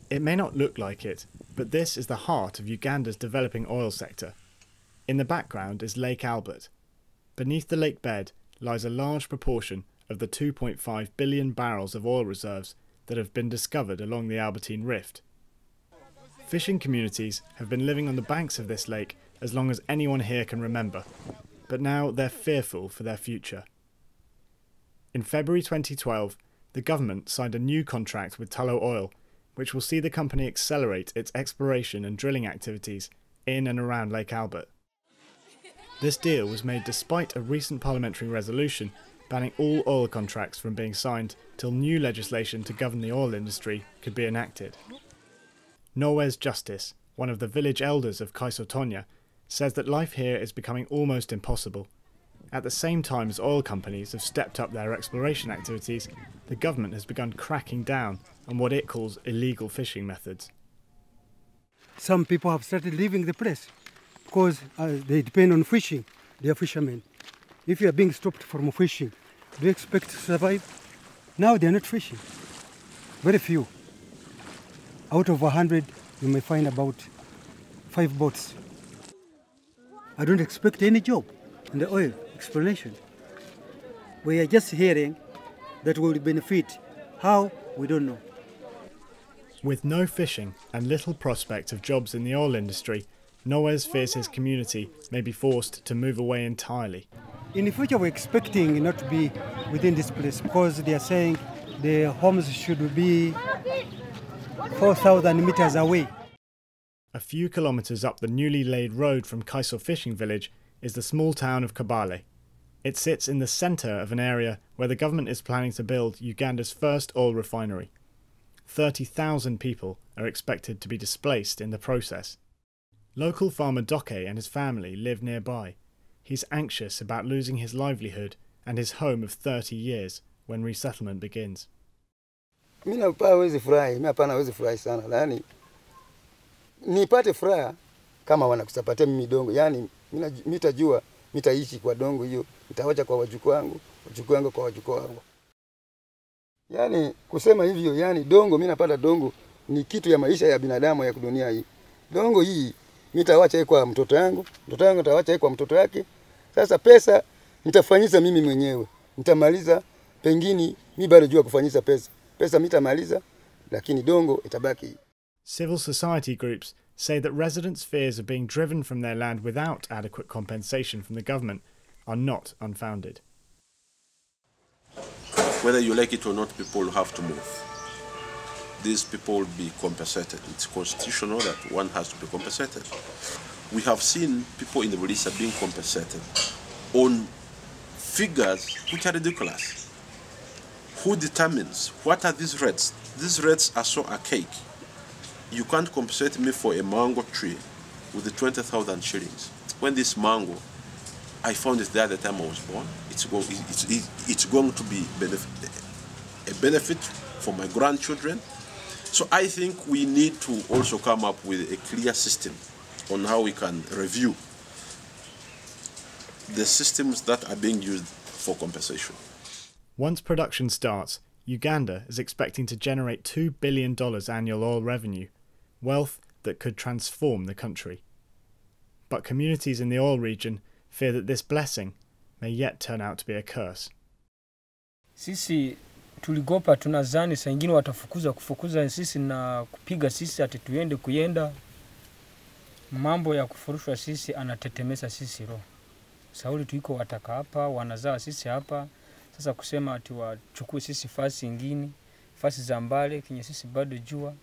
It may not look like it, but this is the heart of Uganda's developing oil sector. In the background is Lake Albert. Beneath the lake bed lies a large proportion of the 2.5 billion barrels of oil reserves that have been discovered along the Albertine Rift. Fishing communities have been living on the banks of this lake as long as anyone here can remember, but now they're fearful for their future. In February 2012, the government signed a new contract with Tullow Oil, which will see the company accelerate its exploration and drilling activities in and around Lake Albert. This deal was made despite a recent parliamentary resolution banning all oil contracts from being signed till new legislation to govern the oil industry could be enacted. Norwes Justice, one of the village elders of Kaisotonya, says that life here is becoming almost impossible. At the same time as oil companies have stepped up their exploration activities, the government has begun cracking down on what it calls illegal fishing methods. Some people have started leaving the place because they depend on fishing. They are fishermen. If you are being stopped from fishing, do you expect to survive? Now they are not fishing. Very few. Out of 100, you may find about 5 boats. I don't expect any job in the oil exploration. We are just hearing that will benefit. How? We don't know. With no fishing and little prospect of jobs in the oil industry, Norwes fears his community may be forced to move away entirely. In the future, we're expecting not to be within this place because they are saying the homes should be 4,000 meters away. A few kilometres up the newly laid road from Kaiso fishing village is the small town of Kabale. It sits in the centre of an area where the government is planning to build Uganda's first oil refinery. 30,000 people are expected to be displaced in the process. Local farmer Doke and his family live nearby. He's anxious about losing his livelihood and his home of 30 years when resettlement begins. Mimi hawezi furahi, mimi hapana hawezi furahi sana. Yaani nipate furaha kama wanakusapatia mimi dongo. Yaani mimi nitajua nitaishi kwa dongo hiyo, nitawacha kwa wajukuu wangu kwa wajukuu wangu. Yaani kusema hivyo, yaani dongo mimi napata dongo ni kitu ya maisha ya binadamu ya dunia hii. Dongo hii mimi nitawacha kwa mtoto wangu nitawacha kwa mtoto wake. Sasa pesa nitafanyisa mimi mwenyewe. Nitamaliza pengine mimi bado jua kufanyisa pesa. Pesa nitamaliza lakini dongo itabaki. Civil society groups say that residents' fears of being driven from their land without adequate compensation from the government are not unfounded. Whether you like it or not, people have to move. These people will be compensated. It's constitutional that one has to be compensated. We have seen people in the release are being compensated on figures which are ridiculous. Who determines? What are these rates? These rates are so archaic. You can't compensate me for a mango tree with the 20,000 shillings. When this mango, I found it there at the time I was born, it's going to be a benefit for my grandchildren. So I think we need to also come up with a clear system on how we can review the systems that are being used for compensation. Once production starts, Uganda is expecting to generate $2 billion annual oil revenue, wealth that could transform the country. But communities in the oil region fear that this blessing may yet turn out to be a curse. Sisi tuligopa tunazani saa ingine kufukuza sisi na kupiga sisi ati tuende kuyenda. Mambo ya kufurushwa sisi anatetemesa sisi roho. Sauli tuiko wataka hapa, wanazaa sisi hapa. Sasa kusema ati wachukue sisi fasi ingine, fasi za mbali kenye sisi bado jua,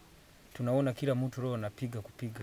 tunaona kila mtu roho anapiga kupiga.